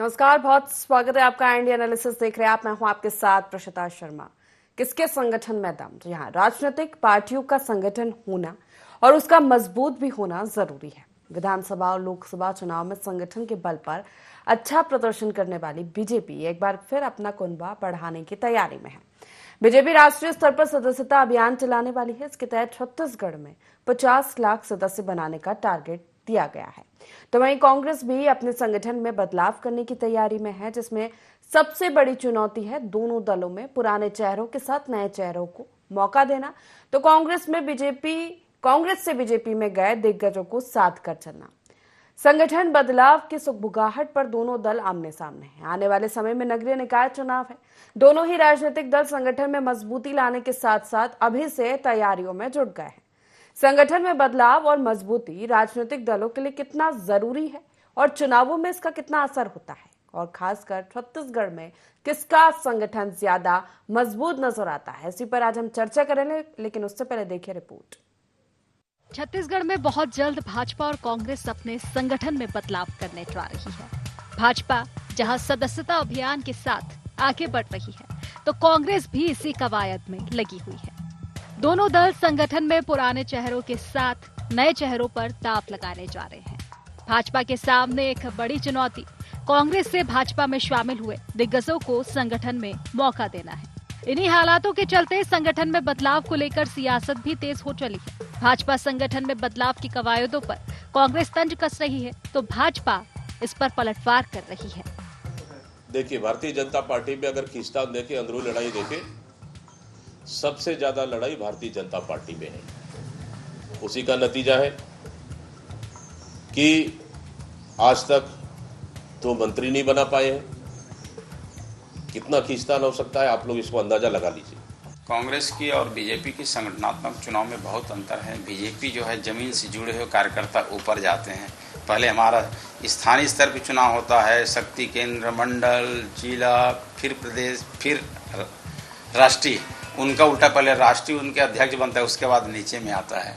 नमस्कार, बहुत स्वागत है आपका इंडिया एनालिसिस देख रहे हैं आप। मैं हूं आपके साथ प्रशिता शर्मा। किसके संगठन में दम? जी हाँ, राजनीतिक पार्टियों का संगठन होना और उसका मजबूत भी होना जरूरी है। विधानसभा और लोकसभा चुनाव में संगठन के बल पर अच्छा प्रदर्शन करने वाली बीजेपी एक बार फिर अपना कुनबा बढ़ाने की तैयारी में है। बीजेपी राष्ट्रीय स्तर पर सदस्यता अभियान चलाने वाली है। इसके तहत छत्तीसगढ़ में 50 लाख सदस्य बनाने का टारगेट दिया गया है। तो वहीं कांग्रेस भी अपने संगठन में बदलाव करने की तैयारी में है, जिसमें सबसे बड़ी चुनौती है दोनों दलों में पुराने चेहरों के साथ नए चेहरों को मौका देना। तो कांग्रेस से बीजेपी में गए दिग्गजों को साथ कर चलना। संगठन बदलाव की सुगबुगाहट पर दोनों दल आमने सामने हैं। आने वाले समय में नगरीय निकाय चुनाव है। दोनों ही राजनीतिक दल संगठन में मजबूती लाने के साथ साथ अभी से तैयारियों में जुट गए हैं। संगठन में बदलाव और मजबूती राजनीतिक दलों के लिए कितना जरूरी है और चुनावों में इसका कितना असर होता है, और खासकर छत्तीसगढ़ में किसका संगठन ज्यादा मजबूत नजर आता है, इसी पर आज हम चर्चा करेंगे। लेकिन उससे पहले देखिए रिपोर्ट। छत्तीसगढ़ में बहुत जल्द भाजपा और कांग्रेस अपने संगठन में बदलाव करने जा रही है। भाजपा जहां सदस्यता अभियान के साथ आगे बढ़ रही है, तो कांग्रेस भी इसी कवायद में लगी हुई है। दोनों दल संगठन में पुराने चेहरों के साथ नए चेहरों पर दांव लगाने जा रहे हैं। भाजपा के सामने एक बड़ी चुनौती कांग्रेस से भाजपा में शामिल हुए दिग्गजों को संगठन में मौका देना है। इन्हीं हालातों के चलते संगठन में बदलाव को लेकर सियासत भी तेज हो चली है। भाजपा संगठन में बदलाव की कवायदों पर कांग्रेस तंज कस रही है, तो भाजपा इस पर पलटवार कर रही है। देखिए, भारतीय जनता पार्टी में अगर खींचतान देखे, अंदरूनी लड़ाई देखे, सबसे ज्यादा लड़ाई भारतीय जनता पार्टी में है। उसी का नतीजा है कि आज तक 2 मंत्री नहीं बना पाए हैं। कितना खींचतान हो सकता है, आप लोग इसको अंदाजा लगा लीजिए। कांग्रेस की और बीजेपी की संगठनात्मक चुनाव में बहुत अंतर है। बीजेपी जो है जमीन से जुड़े हुए कार्यकर्ता ऊपर जाते हैं। पहले हमारा स्थानीय स्तर पर चुनाव होता है, शक्ति केंद्र, मंडल, जिला, फिर प्रदेश, फिर राष्ट्रीय। उनका उल्टा, पहले राष्ट्रीय उनके अध्यक्ष बनता है, उसके बाद नीचे में आता है।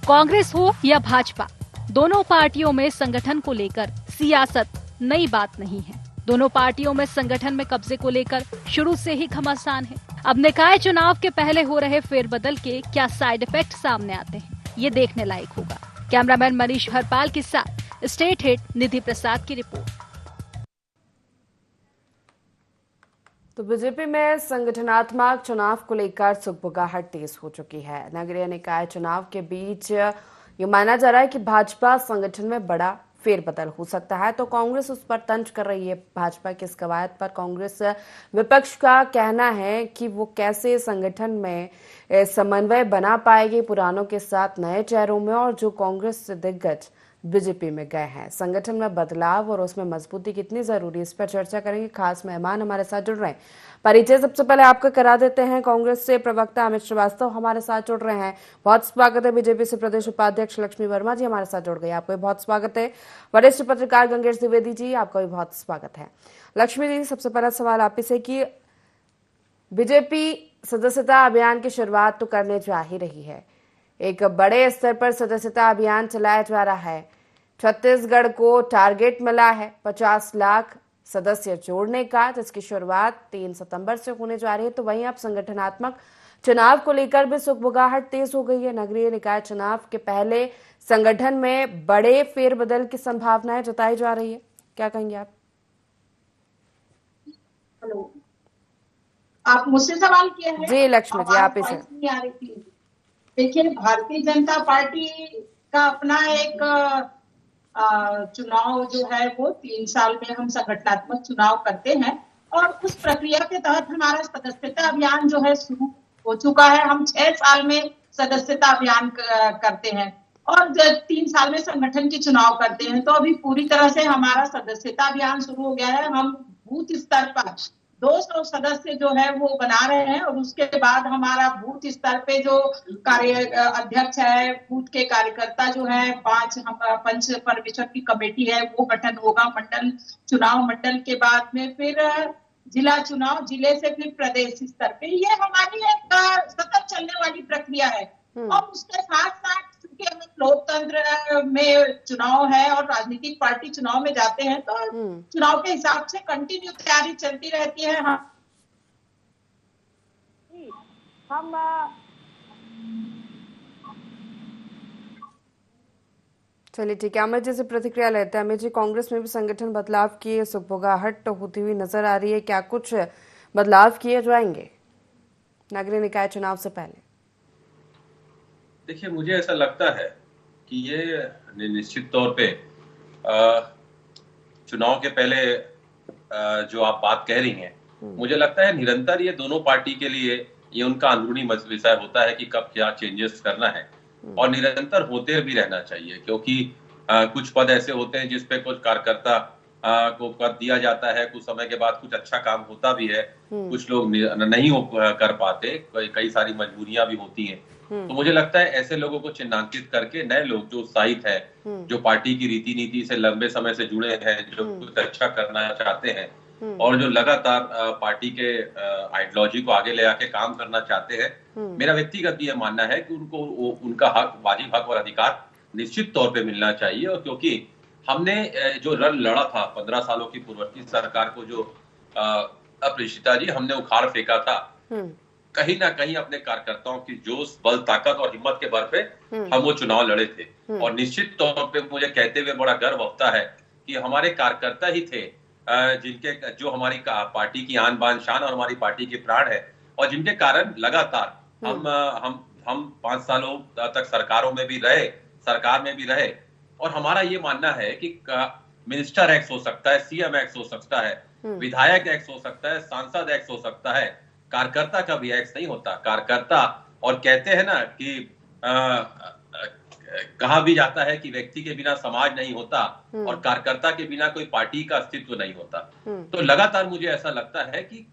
कांग्रेस हो या भाजपा, दोनों पार्टियों में संगठन को लेकर सियासत नई बात नहीं है। दोनों पार्टियों में संगठन में कब्जे को लेकर शुरू से ही घमासान है। अब निकाय चुनाव के पहले हो रहे फेरबदल के क्या साइड इफेक्ट सामने आते हैं, ये देखने लायक होगा। कैमरामैन मनीष हरपाल के साथ स्टेट हेड निधि प्रसाद की रिपोर्ट। तो बीजेपी में संगठनात्मक चुनाव को लेकर सुगबुगाहट तेज हो चुकी है। नगरीय निकाय चुनाव के बीच ये माना जा रहा है कि भाजपा संगठन में बड़ा फेरबदल हो सकता है, तो कांग्रेस उस पर तंज कर रही है। भाजपा की इस कवायद पर कांग्रेस विपक्ष का कहना है कि वो कैसे संगठन में समन्वय बना पाएगी पुरानों के साथ नए चेहरों में, और जो कांग्रेस दिग्गज बीजेपी में गए हैं। संगठन में बदलाव और उसमें मजबूती कितनी जरूरी है, इस पर चर्चा करेंगे। खास मेहमान हमारे साथ जुड़ रहे हैं। परिचय सबसे पहले आपका करा देते हैं। कांग्रेस से प्रवक्ता अमित श्रीवास्तव हमारे साथ जुड़ रहे हैं, बहुत स्वागत है। बीजेपी से प्रदेश उपाध्यक्ष लक्ष्मी वर्मा जी हमारे साथ जुड़ गई, आपका भी बहुत स्वागत है। वरिष्ठ पत्रकार गंगेश द्विवेदी जी, आपका भी बहुत स्वागत है। लक्ष्मी जी, सबसे पहला सवाल आप से कि बीजेपी सदस्यता अभियान की शुरुआत तो करने जा ही रही है, एक बड़े स्तर पर सदस्यता अभियान चलाया जा रहा है। छत्तीसगढ़ को टारगेट मिला है 50 लाख सदस्य जोड़ने का, जिसकी शुरुआत 3 सितंबर से होने जा रही है। तो वहीं अब संगठनात्मक चुनाव को लेकर भी सुगबुगाहट तेज हो गई है। नगरीय निकाय चुनाव के पहले संगठन में बड़े फेरबदल की संभावनाएं जताई जा रही है, क्या कहेंगे आप? हेलो, आप मुझसे सवाल किए हैं? जी लक्ष्मी जी, आप इसे। देखिए, भारतीय जनता पार्टी का अपना एक चुनाव जो है वो 3 साल में हम संगठनात्मक चुनाव करते हैं, और उस प्रक्रिया के तहत हमारा सदस्यता अभियान जो है शुरू हो चुका है। हम 6 साल में सदस्यता अभियान करते हैं और 3 साल में संगठन के चुनाव करते हैं। तो अभी पूरी तरह से हमारा सदस्यता अभियान शुरू हो गया है। हम बूथ स्तर पर 200 सदस्य जो है वो बना रहे हैं, और उसके बाद हमारा बूथ स्तर पे जो कार्य अध्यक्ष है, बूथ के कार्यकर्ता जो है, 5 पंच परमेश्वर की कमेटी है, वो गठन होगा। मंडल चुनाव, मंडल के बाद में फिर जिला चुनाव, जिले से फिर प्रदेश स्तर पे। ये हमारी एक सतत चलने वाली प्रक्रिया है। और उसके साथ साथ क्योंकि हम लोकतंत्र में चुनाव है और राजनीतिक पार्टी चुनाव में जाते हैं तो चुनाव के हिसाब से कंटिन्यू तैयारी चलती रहती है। हम चलिए ठीक है, अमित जी से प्रतिक्रिया लेते हैं। अमित जी, कांग्रेस में भी संगठन बदलाव की सुगबुगाहट होती हुई नजर आ रही है, क्या कुछ बदलाव किए जाएंगे नगरीय निकाय चुनाव से पहले? देखिए, मुझे ऐसा लगता है कि ये निश्चित तौर पे चुनाव के पहले जो आप बात कह रही हैं, मुझे लगता है निरंतर ये दोनों पार्टी के लिए ये उनका अंदरूनी विषय होता है कि कब क्या चेंजेस करना है, और निरंतर होते भी रहना चाहिए, क्योंकि कुछ पद ऐसे होते हैं जिसपे कुछ कार्यकर्ता को पद दिया जाता है, कुछ समय के बाद कुछ अच्छा काम होता भी है, कुछ लोग नहीं कर पाते, कई सारी मजबूरियां भी होती हैं। तो मुझे लगता है ऐसे लोगों को चिन्हांकित करके नए लोग जो उत्साहित है, जो पार्टी की रीति नीति से लंबे समय से जुड़े हैं, जो कुछ अच्छा करना चाहते हैं और जो लगातार पार्टी के आइडियोलॉजी को आगे ले आके काम करना चाहते हैं, मेरा व्यक्तिगत भी यह मानना है कि उनको उनका हक, वाजिब हक और अधिकार निश्चित तौर पे मिलना चाहिए। और क्योंकि हमने जो रण लड़ा था 15 सालों की पूर्ववर्ती सरकार को, जो अप्रिशिता जी हमने उखाड़ फेंका था, कहीं ना कहीं अपने कार्यकर्ताओं की जोश, बल, ताकत और हिम्मत के बल पे हम वो चुनाव लड़े थे। और निश्चित तौर पे मुझे कहते हुए बड़ा गर्व होता है कि हमारे कार्यकर्ता ही थे जिनके, जो हमारी पार्टी की आन बान शान और हमारी पार्टी के प्राण है, और जिनके कारण लगातार हम 5 सालों तक सरकारों में भी रहे, सरकार में भी रहे। और हमारा ये मानना है कि मिनिस्टर एक्स हो सकता है, सीएम एक्स हो सकता है, विधायक एक्स हो सकता है, सांसद एक्स हो सकता है, कार्यकर्ता का भी एक्स नहीं होता। कार्यकर्ता, और कहते हैं ना कि कहा भी जाता है कि व्यक्ति के बिना समाज नहीं होता और कार्यकर्ता के बिना कोई पार्टी का अस्तित्व नहीं होता। तो लगातार मुझे ऐसा लगता है कि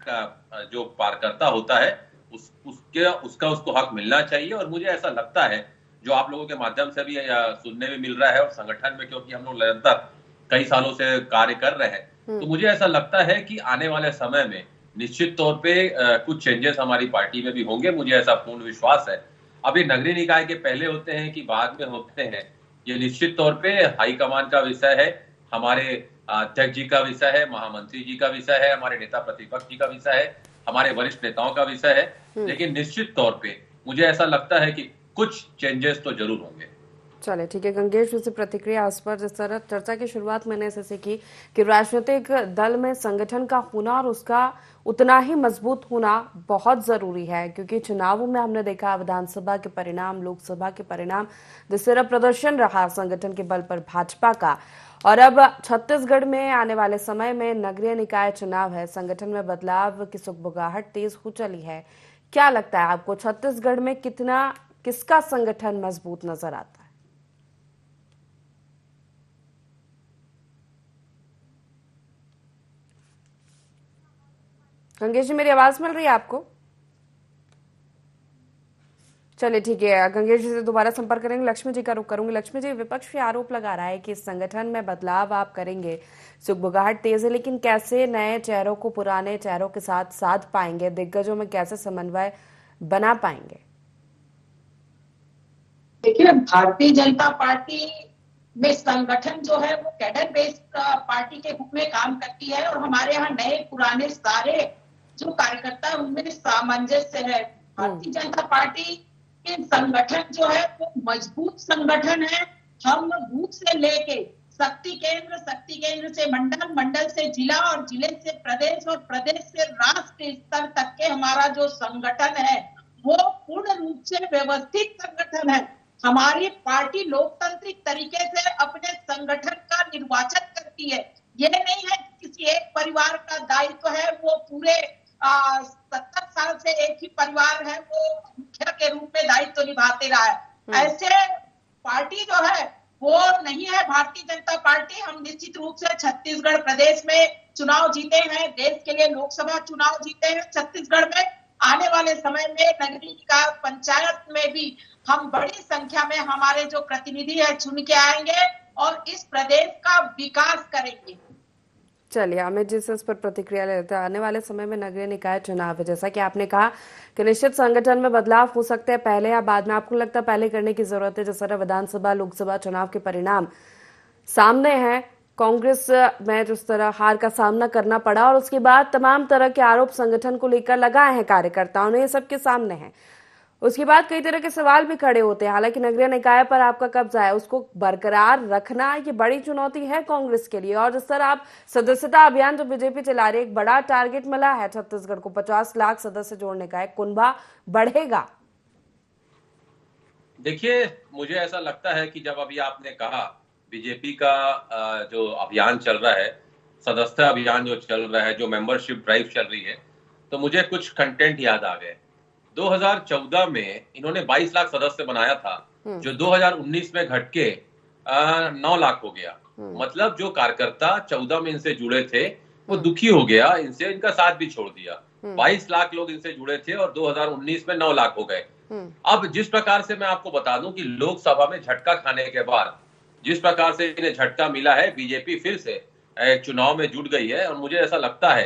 जो कार्यकर्ता होता है उसको हक मिलना चाहिए। और मुझे ऐसा लगता है, जो आप लोगों के माध्यम से भी सुनने में मिल रहा है, और संगठन में क्योंकि हम लोग निरंतर कई सालों से कार्य कर रहे हैं, तो मुझे ऐसा लगता है कि आने वाले समय में निश्चित तौर पे कुछ चेंजेस हमारी पार्टी में भी होंगे। मुझे ऐसा पूर्ण विश्वास है। अब ये नगरीय निकाय के पहले होते हैं कि बाद में होते हैं, ये निश्चित तौर पे हाईकमान का विषय है, हमारे अध्यक्ष जी का विषय है, महामंत्री जी का विषय है, हमारे नेता प्रतिपक्ष जी का विषय है, हमारे वरिष्ठ नेताओं का विषय है। लेकिन निश्चित तौर पे मुझे ऐसा लगता है कि कुछ चेंजेस तो जरूर होंगे। चले ठीक है, गंगेश जी से प्रतिक्रिया इस पर। जिस तरह चर्चा की शुरुआत मैंने ऐसे की कि राजनीतिक दल में संगठन का होना और उसका उतना ही मजबूत होना बहुत जरूरी है, क्योंकि चुनावों में हमने देखा विधानसभा के परिणाम, लोकसभा के परिणाम, जिस तरह प्रदर्शन रहा संगठन के बल पर भाजपा का, और अब छत्तीसगढ़ में आने वाले समय में नगरीय निकाय चुनाव है, संगठन में बदलाव की सुगबुगाहट तेज हो चली है। क्या लगता है आपको, छत्तीसगढ़ में किसका संगठन मजबूत नजर आता है? गंगेश जी, मेरी आवाज मिल रही है आपको? चलिए ठीक है, गंगेश जी से दोबारा संपर्क करेंगे। लक्ष्मी जी का रुख करूंगी। लक्ष्मी जी, विपक्ष भी आरोप लगा रहा है कि इस संगठन में बदलाव आप करेंगे, सुगबुगाहट तेज है, लेकिन कैसे नए चेहरों को पुराने चेहरों के साथ साध पाएंगे, दिग्गजों में कैसे समन्वय बना पाएंगे? देखिए, भारतीय जनता पार्टी में संगठन जो है वो कैडर बेस्ड पार्टी के रूप में काम करती है, और हमारे यहाँ नए पुराने सारे जो कार्यकर्ता उनमें सामंजस्य है। भारतीय जनता पार्टी के संगठन जो है वो मजबूत संगठन है। हम बूथ से लेके शक्ति केंद्र से मंडल, मंडल से जिला और जिले से प्रदेश और प्रदेश से राष्ट्र स्तर तक के हमारा जो संगठन है वो पूर्ण रूप से व्यवस्थित संगठन है। हमारी पार्टी लोकतांत्रिक तरीके से अपने संगठन का निर्वाचन करती है। ये नहीं है कि किसी एक परिवार का दायित्व है, वो पूरे 70 साल से एक ही परिवार है, वो मुखिया के रूप में दायित्व निभाते रहा है। ऐसे पार्टी जो है वो नहीं है भारतीय जनता पार्टी। हम निश्चित रूप से छत्तीसगढ़ प्रदेश में चुनाव जीते हैं, देश के लिए लोकसभा चुनाव जीते हैं छत्तीसगढ़ में। आने वाले समय में नगरीय निकाय पंचायत में भी हम बड़ी संख्या में हमारे जो प्रतिनिधि है चुन के आएंगे और इस प्रदेश का विकास करेंगे। चलिए अमित जी से इस पर प्रतिक्रिया लेते हैं। आने वाले समय में नगरीय निकाय चुनाव है, जैसा कि आपने कहा कि निश्चित संगठन में बदलाव हो सकते हैं पहले या बाद में, आपको लगता है पहले करने की जरूरत है? जिस तरह विधानसभा लोकसभा चुनाव के परिणाम सामने हैं, कांग्रेस में जिस तरह हार का सामना करना पड़ा और उसके बाद तमाम तरह के आरोप संगठन को लेकर लगाए हैं कार्यकर्ताओं ने, ये सबके सामने हैं, उसके बाद कई तरह के सवाल भी खड़े होते हैं। हालांकि नगरीय निकाय पर आपका कब्जा है, उसको बरकरार रखना ये बड़ी चुनौती है कांग्रेस के लिए। और जिस तरह आप सदस्यता अभियान जो बीजेपी चला रही है, एक बड़ा टारगेट मिला है छत्तीसगढ़ को, 50 लाख सदस्य जोड़ने का, एक कुनबा बढ़ेगा। देखिए, मुझे ऐसा लगता है कि जब अभी आपने कहा बीजेपी का जो अभियान चल रहा है, सदस्यता अभियान जो चल रहा है, जो मेंबरशिप ड्राइव चल रही है, तो मुझे कुछ कंटेंट याद आ गए। 2014 में इन्होंने 22 लाख सदस्य बनाया था, जो 2019 में घट के 9 लाख हो गया। मतलब जो कार्यकर्ता 14 में इनसे जुड़े थे वो दुखी हो गया इनसे, इनका साथ भी छोड़ दिया। 22 लाख लोग इनसे जुड़े थे और 2019 में 9 लाख हो गए। अब जिस प्रकार से मैं आपको बता दूं कि लोकसभा में झटका खाने के बाद जिस प्रकार से इन्हें झटका मिला है, बीजेपी फिर से चुनाव में जुट गई है। और मुझे ऐसा लगता है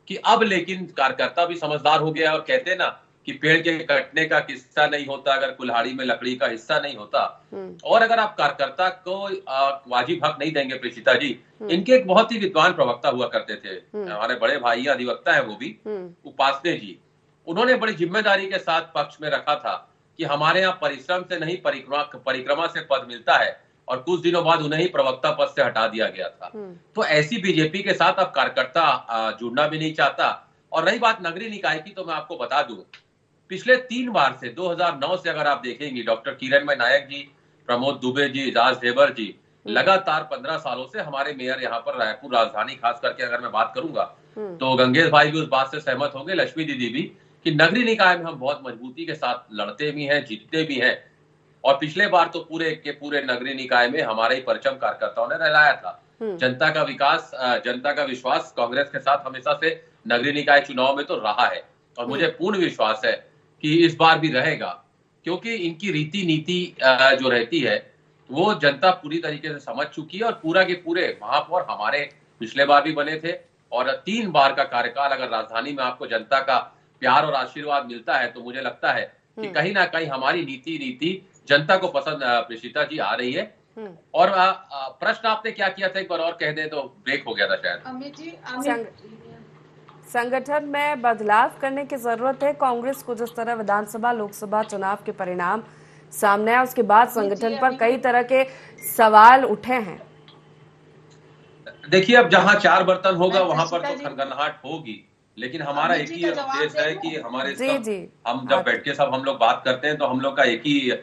कि अब लेकिन कार्यकर्ता भी समझदार हो गया, और कहते ना कि पेड़ के कटने का किस्सा नहीं होता अगर कुल्हाड़ी में लकड़ी का हिस्सा नहीं होता। और अगर आप कार्यकर्ता को वाजिब हक नहीं देंगे, प्रेषिता जी, इनके एक बहुत ही विद्वान प्रवक्ता हुआ करते थे, हमारे बड़े भाई अधिवक्ता है वो भी, उपासने जी, उन्होंने बड़ी जिम्मेदारी के साथ पक्ष में रखा था कि हमारे यहाँ परिश्रम से नहीं परिक्रमा से पद मिलता है, और कुछ दिनों बाद उन्हें ही प्रवक्ता पद से हटा दिया गया था। तो ऐसी बीजेपी के साथ अब कार्यकर्ता जुड़ना भी नहीं चाहता। और रही बात नगरीय निकाय की, तो मैं आपको बता दूं, पिछले 3 बार से 2009 से अगर आप देखेंगे, डॉक्टर किरणमय नायक जी, प्रमोद दुबे जी, राज देवर जी, लगातार 15 सालों से हमारे मेयर यहाँ पर रायपुर राजधानी खास करके अगर मैं बात करूंगा, तो गंगेश भाई भी उस बात से सहमत होंगे, लक्ष्मी दीदी भी, कि नगरीय निकाय में हम बहुत मजबूती के साथ लड़ते भी हैं, जीतते भी हैं। और पिछले बार तो पूरे के पूरे नगरीय निकाय में हमारे ही परचम कार्यकर्ताओं ने लहराया था। जनता का विकास, जनता का विश्वास कांग्रेस के साथ हमेशा से नगरीय निकाय चुनाव में तो रहा है, और मुझे पूर्ण विश्वास है कि इस बार भी रहेगा, क्योंकि इनकी रीति नीति जो रहती है वो जनता पूरी तरीके से समझ चुकी है। और पूरा के पूरे महापौर हमारे पिछले बार भी बने थे, और 3 बार का कार्यकाल अगर राजधानी में आपको जनता का प्यार और आशीर्वाद मिलता है, तो मुझे लगता है कि कहीं ना कहीं हमारी नीति जनता को पसंद, प्रेषिता जी, आ रही है। और प्रश्न आपने क्या किया था, एक बार और कह दें, तो ब्रेक हो गया था शायद। अमित जी, संगठन में बदलाव करने की जरूरत है कांग्रेस को, जिस तरह विधानसभा लोकसभा चुनाव के परिणाम सामने आए उसके बाद संगठन पर कई तरह के सवाल उठे हैं। देखिए, अब जहां 4 बर्तन होगा वहां पर तो खनखनाहट होगी, लेकिन हमारा एक ही उद्देश्य है कि हमारे हम जब बैठ के सब हम लोग बात करते हैं, तो हम लोग का एक ही है,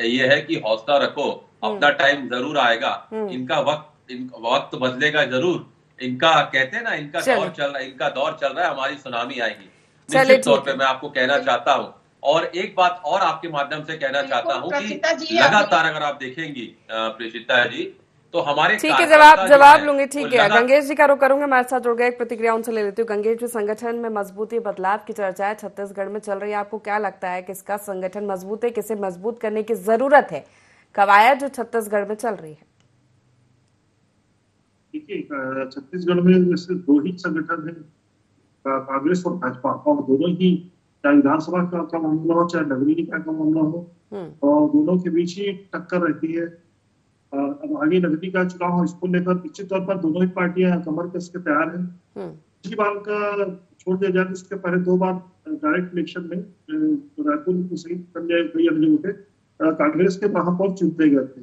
ये है कि हौसला रखो, अपना टाइम जरूर आएगा, इनका वक्त बदलेगा जरूर, इनका कहते हैं ना, इनका दौर चल रहा है, हमारी सुनामी आएगी। निश्चित तौर पे मैं आपको कहना चाहता हूँ, और एक बात और आपके माध्यम से कहना चाहता हूँ कि लगातार अगर आप देखेंगी प्रेषिता जी, तो हमारे, ठीक है, जवाब लूंगी, ठीक है। गंगेश जी का रुख करूंगा, हमारे साथ जुड़ गए, एक प्रतिक्रिया उनसे ले लेती हूँ। गंगेश जी, संगठन में मजबूती बदलाव की चर्चा है छत्तीसगढ़ में चल रही है, आपको क्या लगता है किसका संगठन मजबूत है, किसे मजबूत करने की जरूरत है, कवायद जो छत्तीसगढ़ में चल रही है? देखिए, छत्तीसगढ़ में जैसे 2 ही संगठन है, कांग्रेस और भाजपा, और दोनों ही, चाहे विधानसभा का मामला हो चाहे नगरीय निकाय का मामला हो, और दोनों के बीच ही टक्कर रहती है। अब आगे नगरीय निकाय चुनाव हो, इसको लेकर निश्चित तौर पर दोनों ही पार्टियां कमर कस के तैयार है। पिछली बार का छोड़ दिया जाए, इसके पहले 2 बार डायरेक्ट इलेक्शन में रायपुर सहित कई अन्य जगहों पे कांग्रेस के महापौर चुनते गए थे।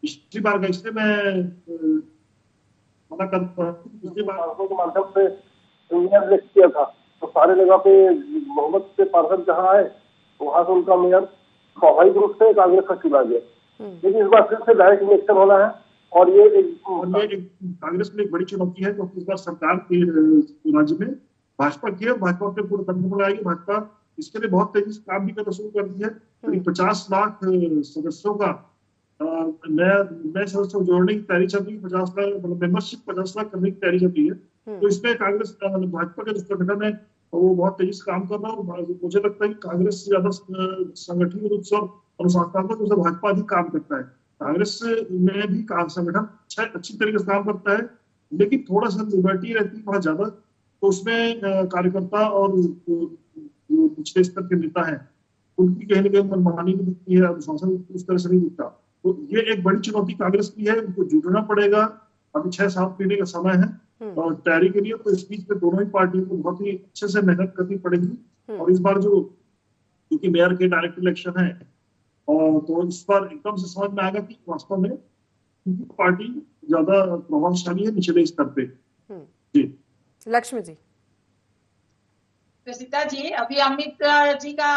पिछली बार का, इसलिए मैं मना करता हूँ, पिछली बार के माध्यम से मेयर किया था, तो सारे जगह पे मोहम्मद से पार्षद जहाँ आए वहां से उनका मेयर स्वाभाविक रूप से कांग्रेस का चुना गया। लेकिन इस बार फिर से डायरेक्ट इलेक्शन होना है, और ये कांग्रेस में एक बड़ी चुनौती है, क्योंकि इस बार सरकार के राज्य में भाजपा की है, भाजपा पे पूरे दमखम लगाएगी। भाजपा इसके लिए बहुत तेजी से काम भी करना शुरू कर दी है। 50 लाख सदस्यों का नए सदस्यों जोड़ने की तैयारी चल रही है, 50 लाख मेंबरशिप 50 लाख करने की तैयारी चल रही है। तो इसमें कांग्रेस, भाजपा का जो संगठन है वो बहुत तेजी से काम कर रहा है, और मुझे लगता है कि कांग्रेस से ज्यादा संगठित रूप से अनुशासनात्मक रूप से भाजपा अधिक काम करता है। कांग्रेस में भी संगठन अच्छी तरीके से काम करता है, लेकिन थोड़ा सा लिबर्टी रहती है बहुत ज्यादा, तो उसमें कार्यकर्ता और जो पिछले स्तर के नेता हैं उनकी कहीं ना कहीं मनमानी भी दिखती है, अनुशासन उस तरह से नहीं दिखता। तो ये एक बड़ी चुनौती कांग्रेस की है, उनको जुटना पड़ेगा। अभी 6-7 महीने का समय है और तैयारी के लिए, तो इस बीच में दोनों ही पार्टियों को बहुत ही अच्छे से मेहनत करनी पड़ेगी। और इस बार जो क्योंकि मेयर के डायरेक्ट इलेक्शन है, और तो इस बार एकदम से समझ में आएगा कि वास्तव में पार्टी ज्यादा प्रभावशाली है निचले स्तर पे। जी लक्ष्मी जी। सीता जी, अभी अमित जी का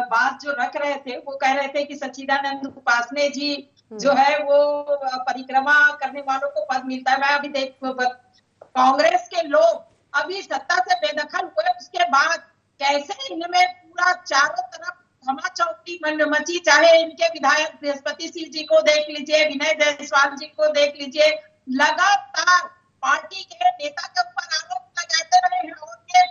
बात जो रख रहे थे, वो कह रहे थे कि सच्चिदानंद उपासने जी जो है वो परिक्रमा करने वालों को पद मिलता है। मैं अभी कांग्रेस के लोग अभी सत्ता से बेदखल हुए, उसके बाद कैसे इनमें पूरा चारों तरफ धमाचौकी मची, चाहे इनके विधायक बृहस्पति सिंह जी को देख लीजिए, विनय जायसवाल जी को देख लीजिए, लगातार पार्टी के नेता के ऊपर आरोप लगाते रहे हैं और ये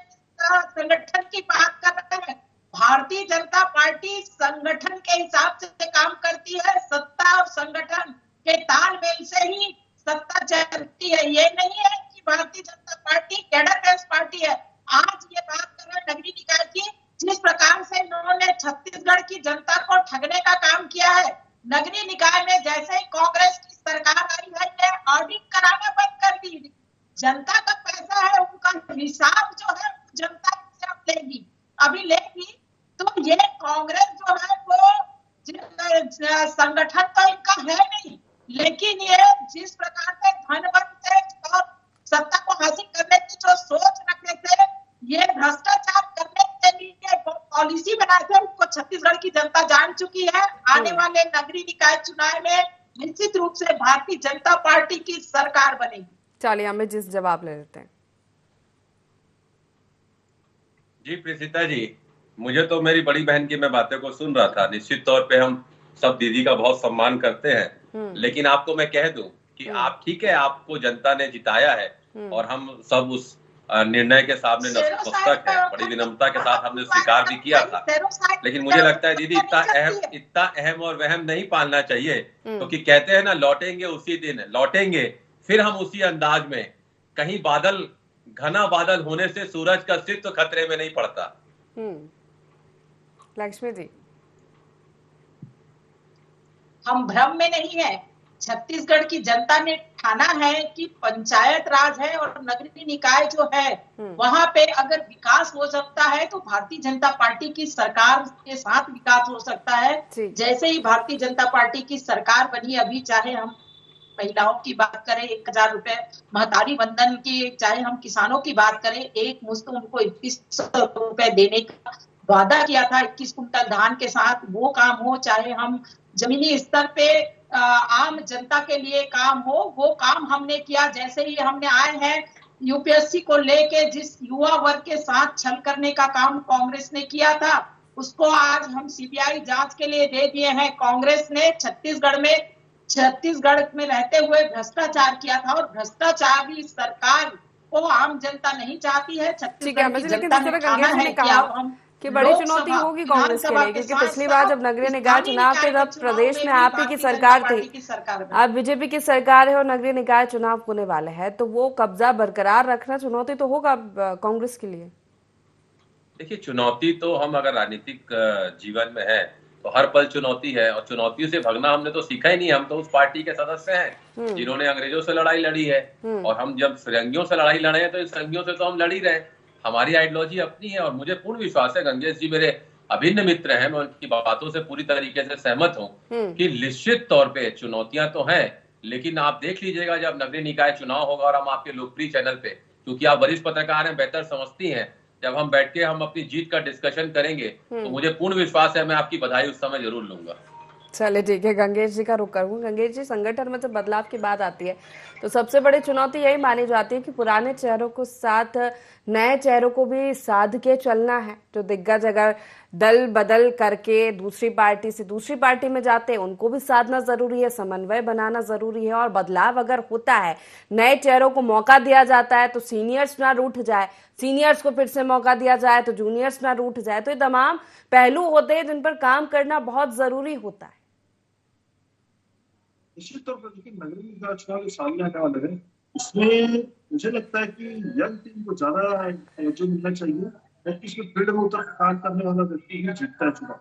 संगठन की बात कर रहे हैं। भारतीय जनता पार्टी संगठन के हिसाब से काम करती है, सत्ता और संगठन के तालमेल से ही सत्ता चलती है। ये नहीं है कि Bharatiya Janata party cadre based party है। आज ये बात कर रहे हैं नगरीय निकाय की, जिस प्रकार से इन्होंने छत्तीसगढ़ की जनता को ठगने का काम किया है। नगरीय निकाय में जैसे ही कांग्रेस की सरकार आई है, ये ऑडिट कराना बंद कर दी। जनता का पैसा है, उनका हिसाब जो है जनता से अब लेगी, अभी लेगी। तो ये कांग्रेस जो है वो संगठन तो इनका है नहीं, लेकिन ये जिस प्रकार से धनबल से और सत्ता को हासिल करने की जो सोच रखने से ये भ्रष्टाचार करने के लिए पॉलिसी बनाए थे, उनको छत्तीसगढ़ की जनता जान चुकी है। आने वाले नगरीय निकाय चुनाव में निश्चित रूप से भारतीय जनता पार्टी की सरकार बनेगी। चलिए हमें जिस जवाब ले लेते हैं। जी प्रीसिता जी, मुझे तो मेरी बड़ी बहन की मैं बातें को सुन रहा था। निश्चित तौर पे हम सब दीदी का बहुत सम्मान करते हैं, लेकिन आपको मैं कह दूं कि आप ठीक है, आपको जनता ने जिताया है और हम सब उस निर्णय के सामने नतमस्तक है। बड़ी विनम्रता के साथ हमने स्वीकार भी किया था। लेकिन मुझे लगता है दीदी इतना अहम और वहम नहीं पालना चाहिए, क्योंकि कहते हैं ना, लौटेंगे उसी दिन, लौटेंगे फिर हम उसी अंदाज में। कहीं बादल, घना बादल होने से सूरज का अस्तित्व तो खतरे में नहीं पड़ता। लक्ष्मी जी। हम भ्रम में नहीं है। छत्तीसगढ़ की जनता ने ठाना है कि पंचायत राज है और नगरीय निकाय जो है वहां पे अगर विकास हो सकता है तो भारतीय जनता पार्टी की सरकार के साथ विकास हो सकता है। जैसे ही भारतीय जनता पार्टी की सरकार बनी, अभी चाहे हम महिलाओं की बात करें 1000 रुपए महतारी वंदन की, चाहे हम किसानों की बात करें, एक मुश्त उनको 2100 रुपए देने का वादा किया था 21 कुंटल धान के साथ, वो काम हो, चाहे हम जमीनी स्तर पे आम जनता के लिए काम हो, वो काम हमने किया। जैसे ही हमने आए हैं, यूपीएससी को लेके जिस युवा वर्ग के साथ छल करने का काम कांग्रेस ने किया था, उसको आज हम सीबीआई जांच के लिए दे दिए हैं। कांग्रेस ने छत्तीसगढ़ में रहते हुए भ्रष्टाचार किया था और भ्रष्टाचारी सरकार को आम जनता नहीं चाहती है। छत्तीसगढ़ की जनता ने ठाना है कि बड़ी चुनौती होगी कांग्रेस के लिए, क्योंकि पिछली बार जब नगरीय निकाय चुनाव थे तब प्रदेश में आप ही की सरकार थी, अब बीजेपी की सरकार है और नगरीय निकाय चुनाव होने वाले हैं, तो वो कब्जा बरकरार रखना चुनौती तो होगा कांग्रेस के लिए। देखिए, चुनौती तो हम अगर राजनीतिक जीवन में है तो हर पल चुनौती है, और चुनौतियों से भगना हमने तो सीखा ही नहीं। हम तो उस पार्टी के सदस्य हैं जिन्होंने अंग्रेजों से लड़ाई लड़ी है, और हम जब फिरंगियों से लड़ाई लड़े हैं तो इन फिरंगियों से तो हम लड़ ही रहे। हमारी आइडियोलॉजी अपनी है और मुझे पूर्ण विश्वास है, गंगेश जी मेरे अभिन्न मित्र हैं, मैं उनकी बातों से पूरी तरीके से सहमत हूं कि निश्चित तौर पे चुनौतियां तो हैं। लेकिन आप देख लीजिएगा, जब नगरीय निकाय चुनाव होगा और हम आपके लोकप्रिय चैनल पे, क्योंकि आप वरिष्ठ पत्रकार हैं, बेहतर समझती हैं, जब हम बैठ के हम अपनी जीत का डिस्कशन करेंगे तो मुझे पूर्ण विश्वास है मैं आपकी बधाई उस समय जरूर लूंगा। चलिए ठीक है, गंगेश जी का रुख करूंगा। गंगेश जी, संगठन में जब बदलाव की बात आती है तो सबसे बड़ी चुनौती यही मानी जाती है कि पुराने चेहरों को साथ नए चेहरों को भी साध के चलना है। जो दिग्गज अगर दल बदल करके दूसरी पार्टी से दूसरी पार्टी में जाते हैं, उनको भी साधना जरूरी है, समन्वय बनाना जरूरी है। और बदलाव अगर होता है, नए चेहरों को मौका दिया जाता है तो सीनियर्स ना रूठ जाए, सीनियर्स को फिर से मौका दिया जाए तो जूनियर्स ना रूठ जाए। तो ये तमाम पहलू होते हैं जिन पर काम करना बहुत जरूरी होता है। निश्चित तौर पर देखिए नगरीय निकाय चुनाव जो सामने आने वाले हैं उसमें मुझे लगता है कि यंग टीम को ज्यादा तवज्जो मिलना चाहिए, क्योंकि इसमें फील्ड में उतर काम करने वाला व्यक्ति ही जीतता है चुनाव।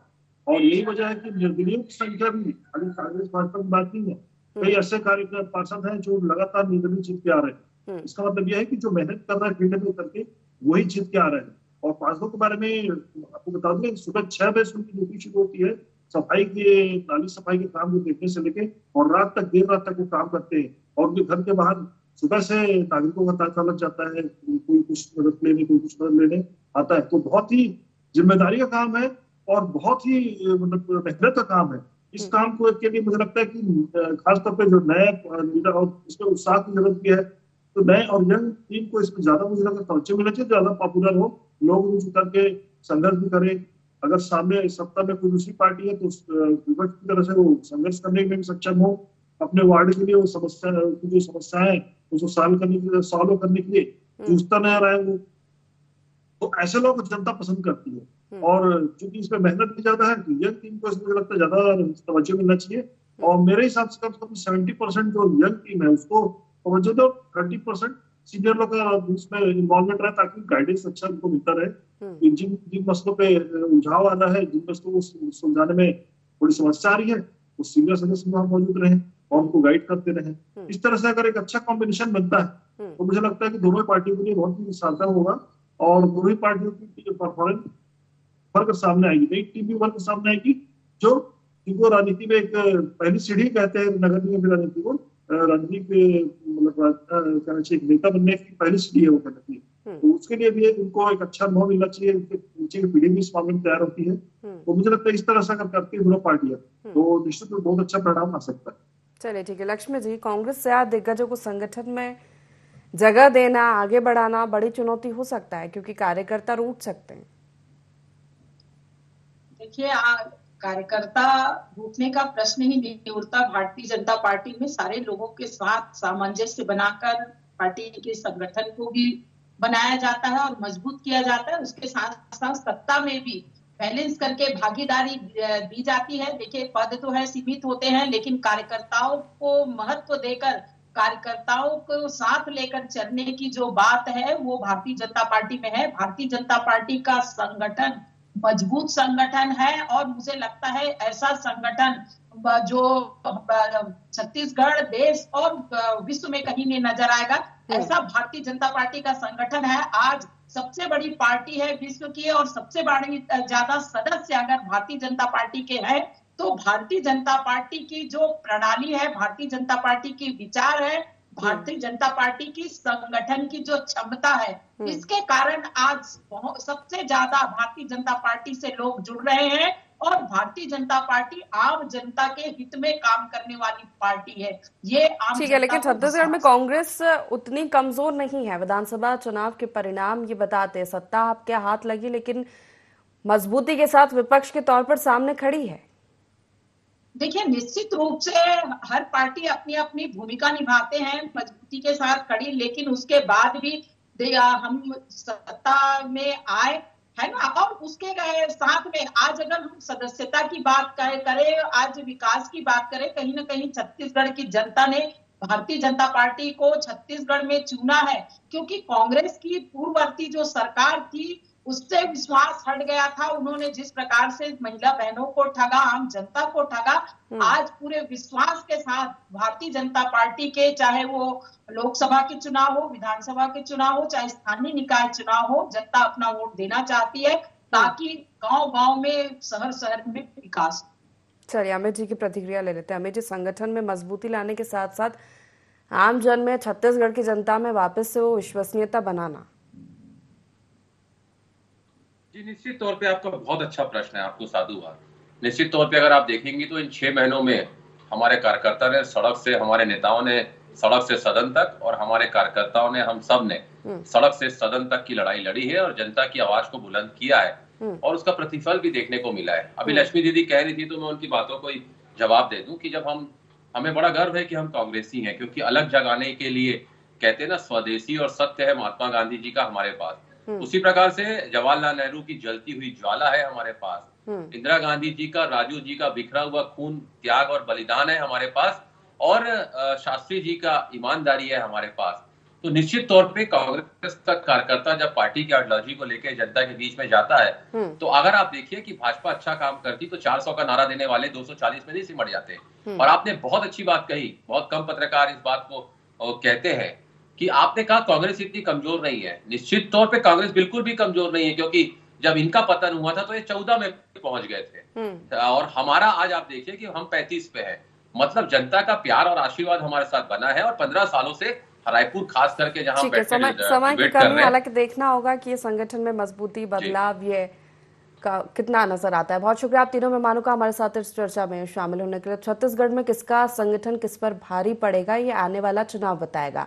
और यही वजह है कि निर्दलीयों की संख्या भी खाली कांग्रेस भाजपा की बात नहीं है, कई ऐसे कार्यक्रम पार्षद हैं जो लगातार निर्दलीय जीत के आ रहे हैं। इसका मतलब यह है कि जो मेहनत कर रहा है फील्ड में उतर के वही जीत के आ रहे हैं। और पार्षदों के बारे में आपको बता दूं सुबह 6 बजे से उनकी ड्यूटी शुरू होती है, सफाई के नाली सफाई के काम को देखने से लेके और रात तक देर रात तक वो काम करते हैं। और उनके घर के बाहर सुबह से नागरिकों का तांता लग जाता है, कोई कुछ मदद लेने कोई कुछ मदद लेने आता है। तो बहुत ही जिम्मेदारी का काम है और बहुत ही मतलब मेहनत का काम है। इस काम को के लिए मुझे लगता है कि खासतौर पर जो नए लीडर और इसमें उत्साह की जरूरत भी है, तो नए और यंग टीम को इसमें ज्यादा मुझे लगता है तवज्जो मिलना चाहिए, ज्यादा पॉपुलर हो, लोग उनसे करके संघर्ष भी करें। अगर सामने सत्ता में कोई दूसरी पार्टी है तो विपक्ष की तरह से वो संघर्ष करने में भी सक्षम हो, अपने वार्ड के लिए वो समस्या की जो समस्याएं उसको सॉल्व करने के लिए जूझता नजर रहा है वो, तो ऐसे लोग जनता पसंद करती है। और चूंकि इसमें मेहनत भी ज्यादा है तो यंग टीम को इसमें लगता है ज्यादा तवज्जो मिलना चाहिए। और मेरे हिसाब से कम से कम 70% जो यंग टीम है उसको तवज्जो दो, 30% सीनियर लोग का इसमें इन्वॉल्वमेंट रहे ताकि गाइडेंस अच्छा उनको मिलता रहे। जिन जिन मसलों पे उलझाव आ रहा है, जिन मसलों को सुलझाने में थोड़ी समस्या आ रही है, वो सीनियर सदस्य वहां मौजूद रहे और उनको गाइड करते रहे। इस तरह से अगर एक अच्छा कॉम्बिनेशन बनता है तो मुझे लगता है कि दोनों पार्टियों के लिए बहुत ही सार्थक होगा और दोनों ही पार्टियों की परफॉर्मेंस फर्क सामने आएगी, नई टीम भी फर्क सामने आएगी। जो जिनको राजनीति में एक पहली सीढ़ी कहते हैं नगर निगम की राजनीति को, राजनीति मतलब कहना चाहिए नेता बनने की पहली सीढ़ी है वो कहती है, तो उसके लिए भी उनको एक अच्छा अनुभव मिलना चाहिए। नीचे की पीढ़ी भी इस मामले में तैयार होती है, तो मुझे लगता है इस तरह से अगर करती है दोनों पार्टियां तो निश्चित रूप बहुत अच्छा परिणाम आ सकता है। चलिए ठीक है लक्ष्मी जी, कांग्रेस से दिग्गजों को संगठन में जगह देना, आगे बढ़ाना बड़ी चुनौती हो सकता है क्योंकि कार्यकर्ता रूठ सकते हैं। देखिए कार्यकर्ता रूठने का प्रश्न ही नहीं उठता। भारतीय जनता पार्टी में सारे लोगों के साथ सामंजस्य बनाकर पार्टी के संगठन को भी बनाया जाता है और मजबूत किया जाता है। उसके साथ साथ सत्ता में भी बैलेंस करके भागीदारी दी जाती है। देखिए पद तो है सीमित होते हैं, लेकिन कार्यकर्ताओं को महत्व देकर कार्यकर्ताओं को साथ लेकर चलने की जो बात है वो भारतीय जनता पार्टी में है। भारतीय जनता पार्टी का संगठन मजबूत संगठन है और मुझे लगता है ऐसा संगठन जो छत्तीसगढ़ देश और विश्व में कहीं नहीं नजर आएगा, ऐसा भारतीय जनता पार्टी का संगठन है। आज सबसे बड़ी पार्टी है विश्व की और सबसे बड़ी ज्यादा सदस्य अगर भारतीय जनता पार्टी के हैं तो भारतीय जनता पार्टी की जो प्रणाली है, भारतीय जनता पार्टी की विचार है, भारतीय जनता पार्टी की संगठन की जो क्षमता है, इसके कारण आज सबसे ज्यादा भारतीय जनता पार्टी से लोग जुड़ रहे हैं और भारतीय जनता पार्टी आम जनता के हित में काम करने वाली पार्टी है। ये आम ठीक है, लेकिन छत्तीसगढ़ में कांग्रेस उतनी कमजोर नहीं है। विधानसभा चुनाव के परिणाम ये बताते हैं सत्ता आपके हाथ लगी लेकिन मजबूती के साथ विपक्ष के तौर पर सामने खड़ी है। देखिए निश्चित रूप से हर पार्टी अपनी अपनी भूमिका निभाते हैं मजबूती के साथ खड़ी, लेकिन उसके बाद भी हम सत्ता में आए है ना। और उसके साथ में आज अगर हम सदस्यता की बात करें, आज विकास की बात करें, कहीं ना कहीं छत्तीसगढ़ की जनता ने भारतीय जनता पार्टी को छत्तीसगढ़ में चुना है क्योंकि कांग्रेस की पूर्ववर्ती जो सरकार थी उससे विश्वास हट गया था। उन्होंने जिस प्रकार से महिला बहनों को ठगा, आम जनता को ठगा, आज पूरे विश्वास के साथ भारतीय जनता पार्टी के चाहे वो लोकसभा के चुनाव हो, विधानसभा के चुनाव हो, चाहे स्थानीय निकाय चुनाव हो, जनता अपना वोट देना चाहती है ताकि गांव-गांव में, शहर-शहर में विकास। चलिए अमित जी की प्रतिक्रिया ले लेते हैं। अमित जी, संगठन में मजबूती लाने के साथ साथ आम जन में, छत्तीसगढ़ की जनता में वापस से वो विश्वसनीयता बनाना। जी निश्चित तौर पे आपका बहुत अच्छा प्रश्न है, आपको साधुवाद। निश्चित तौर पे अगर आप देखेंगे तो इन 6 महीनों में हमारे कार्यकर्ता ने सड़क से, हमारे नेताओं ने सड़क से सदन तक और हमारे कार्यकर्ताओं ने, हम सब ने सड़क से सदन तक की लड़ाई लड़ी है और जनता की आवाज को बुलंद किया है और उसका प्रतिफल भी देखने को मिला है। अभी लक्ष्मी दीदी कह रही थी तो मैं उनकी बातों को जवाब दे दूं कि जब हमें बड़ा गर्व है कि हम कांग्रेसी हैं, क्योंकि अलग जगाने के लिए कहते हैं ना स्वदेशी और सत्य है महात्मा गांधी जी का हमारे पास, उसी प्रकार से जवाहरलाल नेहरू की जलती हुई ज्वाला है हमारे पास, इंदिरा गांधी जी का, राजीव जी का बिखरा हुआ खून, त्याग और बलिदान है हमारे पास और शास्त्री जी का ईमानदारी है हमारे पास, तो निश्चित तौर पे कांग्रेस का कार्यकर्ता जब पार्टी की आइडियोलॉजी को लेकर जनता के बीच में जाता है, तो अगर आप देखिए कि भाजपा अच्छा काम करती तो 400 का नारा देने वाले 240 में नहीं सिमट जाते। और आपने बहुत अच्छी बात कही, बहुत कम पत्रकार इस बात को कहते हैं कि आपने कहा कांग्रेस इतनी कमजोर नहीं है। निश्चित तौर पे कांग्रेस बिल्कुल भी कमजोर नहीं है, क्योंकि जब इनका पतन हुआ था तो ये 14 में पहुंच गए थे और हमारा आज आप देखिए कि हम 35 पे हैं। मतलब जनता का प्यार और आशीर्वाद हमारे साथ बना है और 15 सालों से रायपुर खास करके जहां ठीक है, समय की कमी, हालांकि देखना होगा कि ये संगठन में मजबूती, बदलाव ये का कितना नजर आता है। बहुत शुक्रिया आप तीनों मेहमानों का हमारे साथ इस चर्चा में शामिल होने के लिए। छत्तीसगढ़ में किसका संगठन किस पर भारी पड़ेगा ये आने वाला चुनाव बताएगा,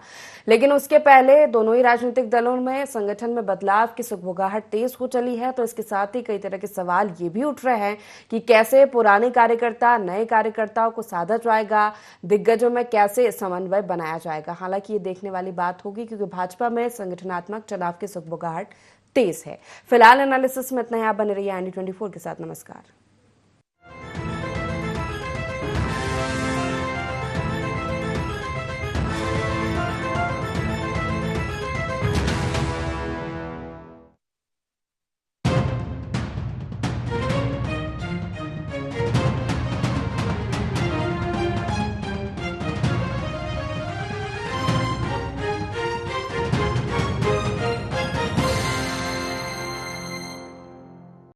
लेकिन उसके पहले दोनों ही राजनीतिक दलों में संगठन में बदलाव की सुगबुगाहट तेज हो चली है। तो इसके साथ ही कई तरह के सवाल ये भी उठ रहे हैं कि कैसे पुराने कार्यकर्ता नए कार्यकर्ताओं को साधा जाएगा, दिग्गजों में कैसे समन्वय बनाया जाएगा। हालांकि ये देखने वाली बात होगी, क्योंकि भाजपा में संगठनात्मक चुनाव की सुगबुगाहट तेज है। फिलहाल एनालिसिस में इतना ही। आप बने रहिए IND24 के साथ। नमस्कार।